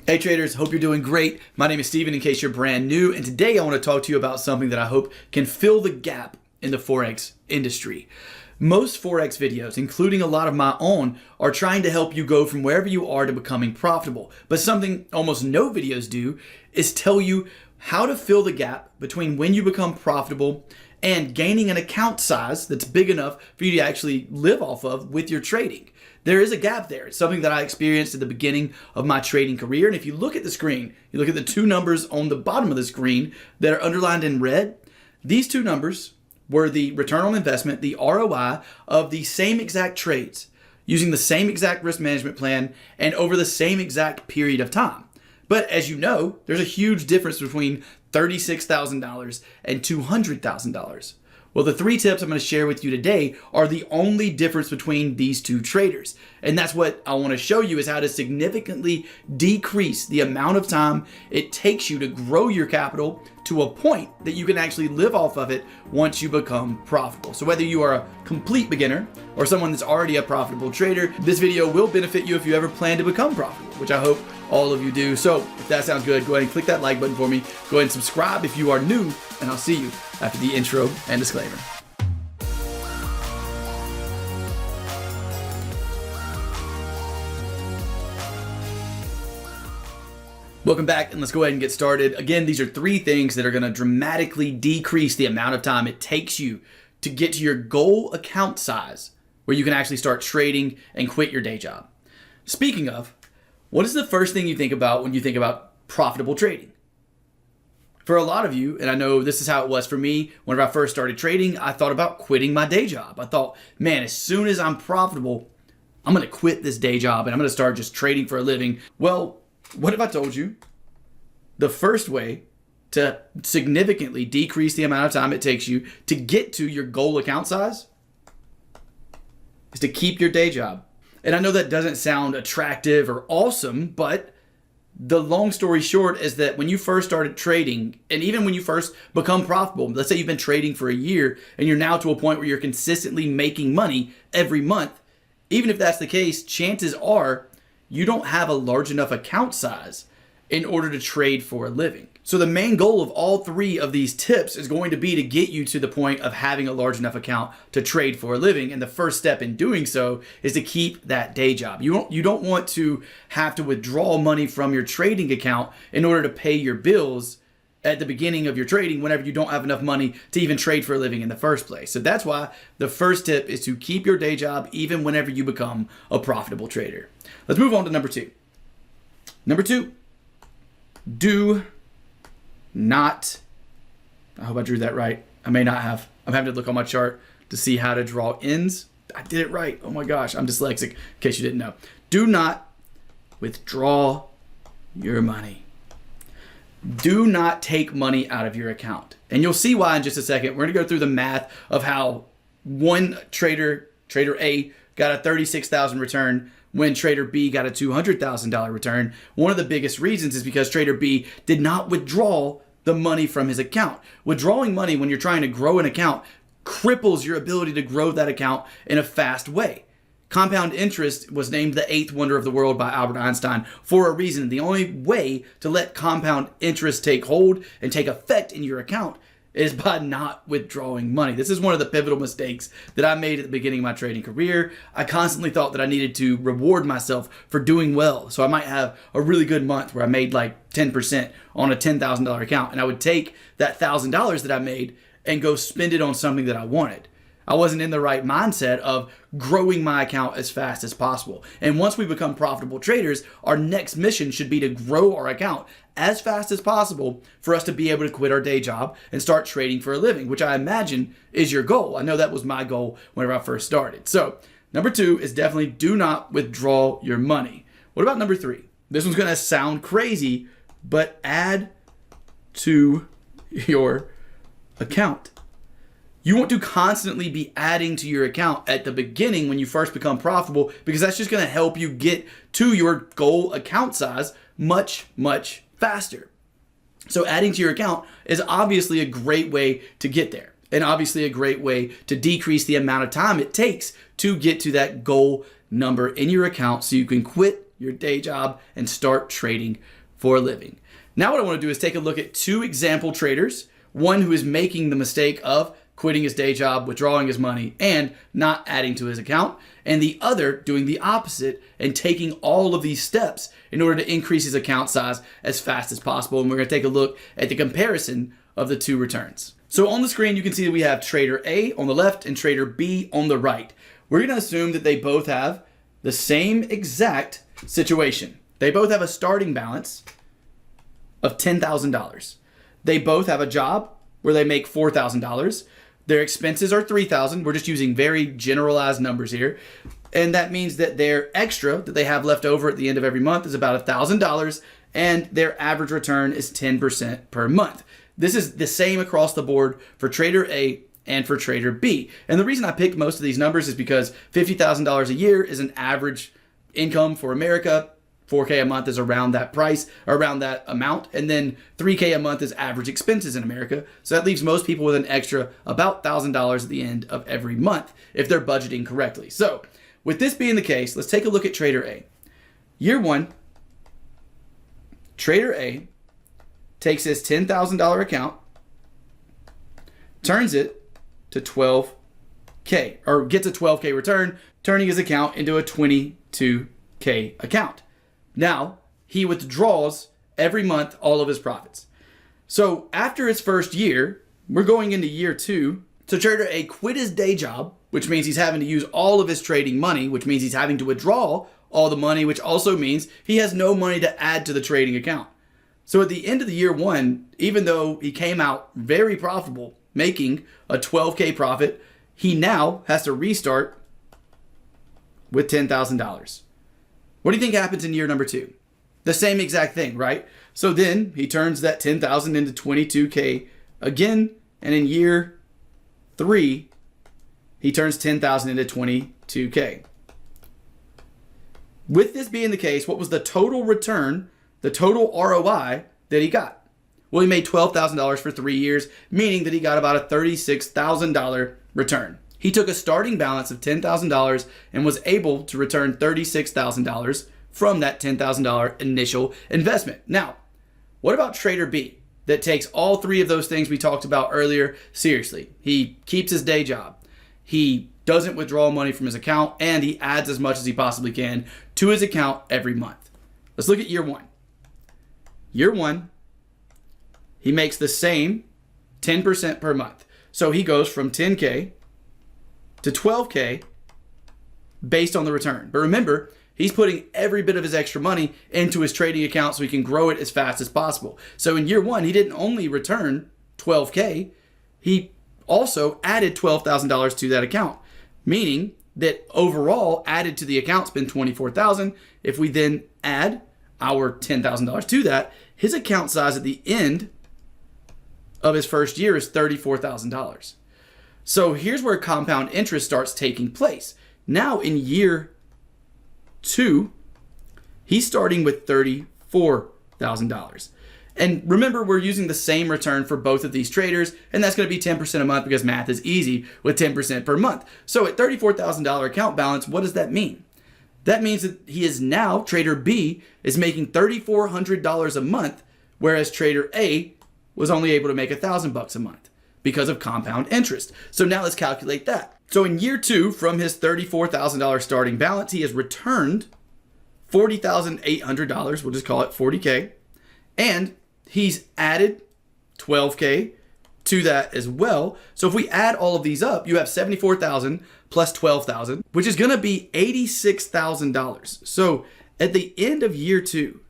Hey traders, hope you're doing great. My name is Steven in case you're brand new, and today I want to talk to you about something that I hope can fill the gap in the Forex industry. Most Forex videos, including a lot of my own, are trying to help you go from wherever you are to becoming profitable. But something almost no videos do is tell you how to fill the gap between when you become profitable and gaining an account size that's big enough for you to actually live off of with your trading. There is a gap there. It's something that I experienced at the beginning of my trading career. And if you look at the screen, you look at the two numbers on the bottom of the screen that are underlined in red, these two numbers were the return on investment, the ROI of the same exact trades, using the same exact risk management plan and over the same exact period of time. But as you know, there's a huge difference between $36,000 and $200,000. Well, the three tips I'm going to share with you today are the only difference between these two traders. And that's what I want to show you, is how to significantly decrease the amount of time it takes you to grow your capital to a point that you can actually live off of it once you become profitable. So whether you are a complete beginner or someone that's already a profitable trader, this video will benefit you if you ever plan to become profitable, which I hope all of you do. So if that sounds good, go ahead and click that like button for me. Go ahead and subscribe if you are new, and I'll see you after the intro and disclaimer. Welcome back, and let's go ahead and get started. Again, these are three things that are going to dramatically decrease the amount of time it takes you to get to your goal account size where you can actually start trading and quit your day job. Speaking of, what is the first thing you think about when you think about profitable trading? For a lot of you, and I know this is how it was for me, whenever I first started trading, I thought about quitting my day job. I thought, man, as soon as I'm profitable, I'm going to quit this day job and I'm going to start just trading for a living. Well, what if I told you the first way to significantly decrease the amount of time it takes you to get to your goal account size is to keep your day job? And I know that doesn't sound attractive or awesome, but the long story short is that when you first started trading, and even when you first become profitable, let's say you've been trading for a year and you're now to a point where you're consistently making money every month, even if that's the case, chances are you don't have a large enough account size in order to trade for a living. So the main goal of all three of these tips is going to be to get you to the point of having a large enough account to trade for a living. And the first step in doing so is to keep that day job. You don't want to have to withdraw money from your trading account in order to pay your bills at the beginning of your trading whenever you don't have enough money to even trade for a living in the first place. So that's why the first tip is to keep your day job even whenever you become a profitable trader. Let's move on to number two. Number two, do not, I hope I drew that right. I may not have. I'm having to look on my chart to see how to draw ends. I did it right. Oh my gosh, I'm dyslexic, in case you didn't know. Do not withdraw your money. Do not take money out of your account. And you'll see why in just a second. We're going to go through the math of how one trader A, got a $36,000 return when trader B got a $200,000 return. One of the biggest reasons is because trader B did not withdraw the money from his account. Withdrawing money when you're trying to grow an account cripples your ability to grow that account in a fast way. Compound interest was named the eighth wonder of the world by Albert Einstein for a reason. The only way to let compound interest take hold and take effect in your account is by not withdrawing money. This is one of the pivotal mistakes that I made at the beginning of my trading career. I constantly thought that I needed to reward myself for doing well. So I might have a really good month where I made like 10% on a $10,000 account, and I would take that $1,000 that I made and go spend it on something that I wanted. I wasn't in the right mindset of growing my account as fast as possible. And once we become profitable traders, our next mission should be to grow our account as fast as possible for us to be able to quit our day job and start trading for a living, which I imagine is your goal. I know that was my goal whenever I first started. So number two is definitely do not withdraw your money. What about number three? This one's going to sound crazy, but add to your account. You want to constantly be adding to your account at the beginning when you first become profitable, because that's just going to help you get to your goal account size much, much faster. So adding to your account is obviously a great way to get there, and obviously a great way to decrease the amount of time it takes to get to that goal number in your account so you can quit your day job and start trading for a living. Now what I want to do is take a look at two example traders, one who is making the mistake of quitting his day job, withdrawing his money, and not adding to his account, and the other doing the opposite and taking all of these steps in order to increase his account size as fast as possible. And we're going to take a look at the comparison of the two returns. So on the screen, you can see that we have trader A on the left and trader B on the right. We're going to assume that they both have the same exact situation. They both have a starting balance of $10,000. They both have a job where they make $4,000. Their expenses are $3,000. We're just using very generalized numbers here. And that means that their extra that they have left over at the end of every month is about $1,000, and their average return is 10% per month. This is the same across the board for trader A and for trader B. And the reason I picked most of these numbers is because $50,000 a year is an average income for America. 4K a month is around that price, or around that amount. And then 3K a month is average expenses in America. So that leaves most people with an extra about $1,000 at the end of every month if they're budgeting correctly. So with this being the case, let's take a look at trader A. Year one, trader A takes his $10,000 account, turns it to 12K, or gets a 12K return, turning his account into a 22K account. Now, he withdraws every month all of his profits. So after his first year, we're going into year two. So trader A quit his day job, which means he's having to use all of his trading money, which means he's having to withdraw all the money, which also means he has no money to add to the trading account. So at the end of the year one, even though he came out very profitable, making a 12K profit, he now has to restart with $10,000. What do you think happens in year number two? The same exact thing, right? So then he turns that 10,000 into 22K again. And in year three, he turns 10,000 into 22K. With this being the case, what was the total return, the total ROI that he got? Well, he made $12,000 for 3 years, meaning that he got about a $36,000 return. He took a starting balance of $10,000 and was able to return $36,000 from that $10,000 initial investment. Now, what about trader B that takes all three of those things we talked about earlier seriously? He keeps his day job. He doesn't withdraw money from his account, and he adds as much as he possibly can to his account every month. Let's look at year one. Year one, he makes the same 10% per month. So he goes from 10K to 12K based on the return. But remember, he's putting every bit of his extra money into his trading account so he can grow it as fast as possible. So in year one, he didn't only return 12K, he also added $12,000 to that account, meaning that overall added to the account's been $24,000. If we then add our $10,000 to that, his account size at the end of his first year is $34,000. So here's where compound interest starts taking place. Now in year two, he's starting with $34,000. And remember, we're using the same return for both of these traders, and that's going to be 10% a month because math is easy with 10% per month. So at $34,000 account balance, what does that mean? That means that he is now, trader B, is making $3,400 a month, whereas trader A was only able to make $1,000 a month because of compound interest. So now let's calculate that. So in year two, from his $34,000 starting balance, he has returned $40,800, we'll just call it 40K, and he's added 12K to that as well. So if we add all of these up, you have 74,000 plus 12,000, which is going to be $86,000. So at the end of year two,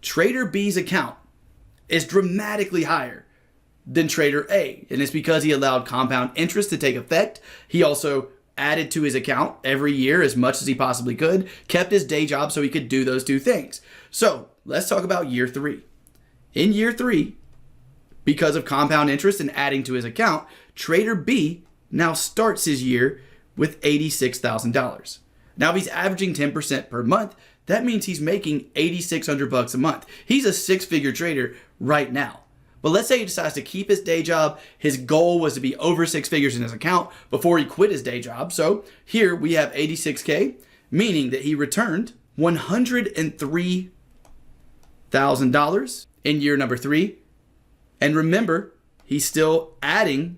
trader B's account is dramatically higher than trader A. And it's because he allowed compound interest to take effect. He also added to his account every year as much as he possibly could, kept his day job so he could do those two things. So let's talk about year three. In year three, because of compound interest and adding to his account, trader B now starts his year with $86,000. Now if he's averaging 10% per month, that means he's making $8,600 a month. He's a six-figure trader right now. But let's say he decides to keep his day job. His goal was to be over six figures in his account before he quit his day job. So here we have 86K, meaning that he returned $103,000 in year number 3. And remember, he's still adding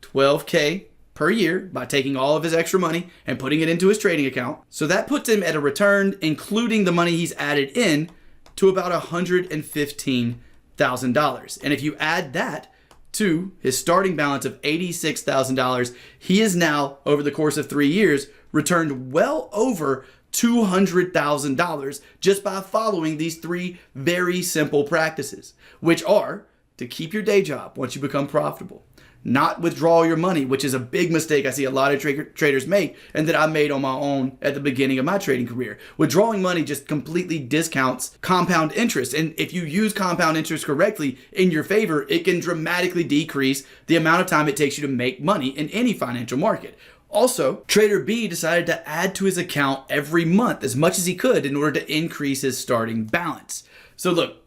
$12K per year by taking all of his extra money and putting it into his trading account. So that puts him at a return, including the money he's added in, to about $115,000. And if you add that to his starting balance of $86,000, he is now, over the course of 3 years, returned well over $200,000 just by following these 3 very simple practices, which are to keep your day job once you become profitable, not withdraw your money, which is a big mistake I see a lot of traders make, and that I made on my own at the beginning of my trading career. Withdrawing money just completely discounts compound interest. And if you use compound interest correctly in your favor, it can dramatically decrease the amount of time it takes you to make money in any financial market. Also, Trader B decided to add to his account every month as much as he could in order to increase his starting balance. So look,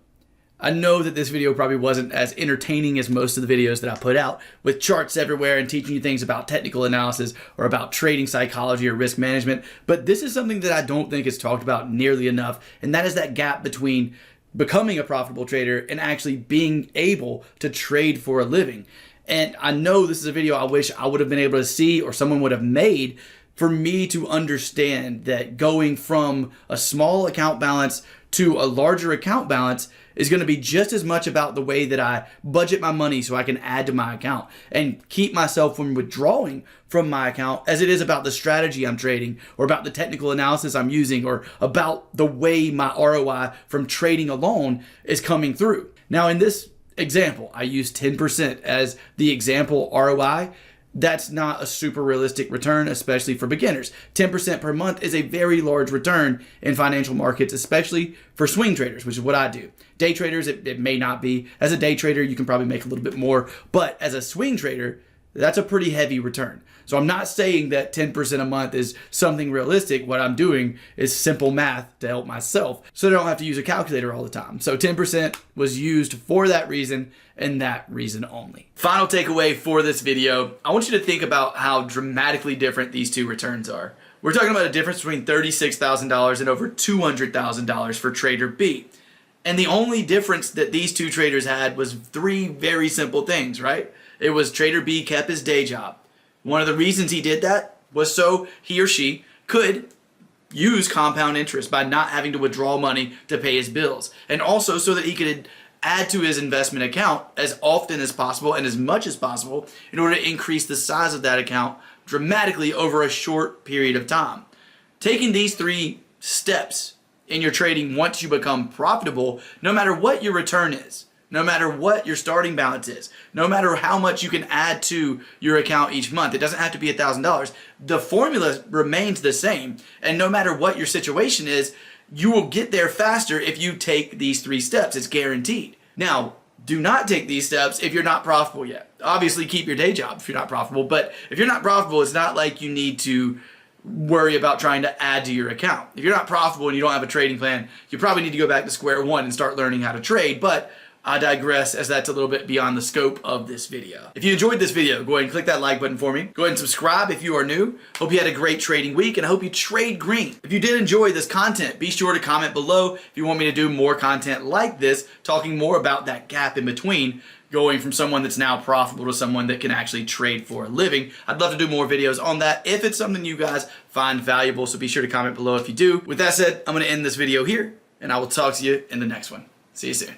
I know that this video probably wasn't as entertaining as most of the videos that I put out, with charts everywhere and teaching you things about technical analysis or about trading psychology or risk management, but this is something that I don't think is talked about nearly enough, and that is that gap between becoming a profitable trader and actually being able to trade for a living. And I know this is a video I wish I would have been able to see or someone would have made for me to understand that going from a small account balance to a larger account balance is going to be just as much about the way that I budget my money so I can add to my account and keep myself from withdrawing from my account as it is about the strategy I'm trading or about the technical analysis I'm using or about the way my ROI from trading alone is coming through. Now, in this example, I use 10% as the example ROI. That's not a super realistic return, especially for beginners. 10% per month is a very large return in financial markets, especially for swing traders, which is what I do. Day traders, it may not be. As a day trader, you can probably make a little bit more, but as a swing trader, that's a pretty heavy return. So I'm not saying that 10% a month is something realistic. What I'm doing is simple math to help myself so I don't have to use a calculator all the time. So 10% was used for that reason and that reason only. Final takeaway for this video, I want you to think about how dramatically different these 2 returns are. We're talking about a difference between $36,000 and over $200,000 for Trader B. And the only difference that these 2 traders had was 3 very simple things, right? It was Trader B kept his day job. One of the reasons he did that was so he or she could use compound interest by not having to withdraw money to pay his bills. And also so that he could add to his investment account as often as possible and as much as possible in order to increase the size of that account dramatically over a short period of time. Taking these 3 steps in your trading once you become profitable, no matter what your return is, no matter what your starting balance is, no matter how much you can add to your account each month, it doesn't have to be $1,000. The formula remains the same, and no matter what your situation is, you will get there faster if you take these 3 steps. It's guaranteed. Now, do not take these steps if you're not profitable yet. Obviously, keep your day job if you're not profitable, but if you're not profitable, it's not like you need to worry about trying to add to your account. If you're not profitable and you don't have a trading plan, you probably need to go back to square one and start learning how to trade, but I digress, as that's a little bit beyond the scope of this video. If you enjoyed this video, go ahead and click that like button for me. Go ahead and subscribe if you are new. Hope you had a great trading week, and I hope you trade green. If you did enjoy this content, be sure to comment below if you want me to do more content like this, talking more about that gap in between, going from someone that's now profitable to someone that can actually trade for a living. I'd love to do more videos on that if it's something you guys find valuable, so be sure to comment below if you do. With that said, I'm going to end this video here, and I will talk to you in the next one. See you soon.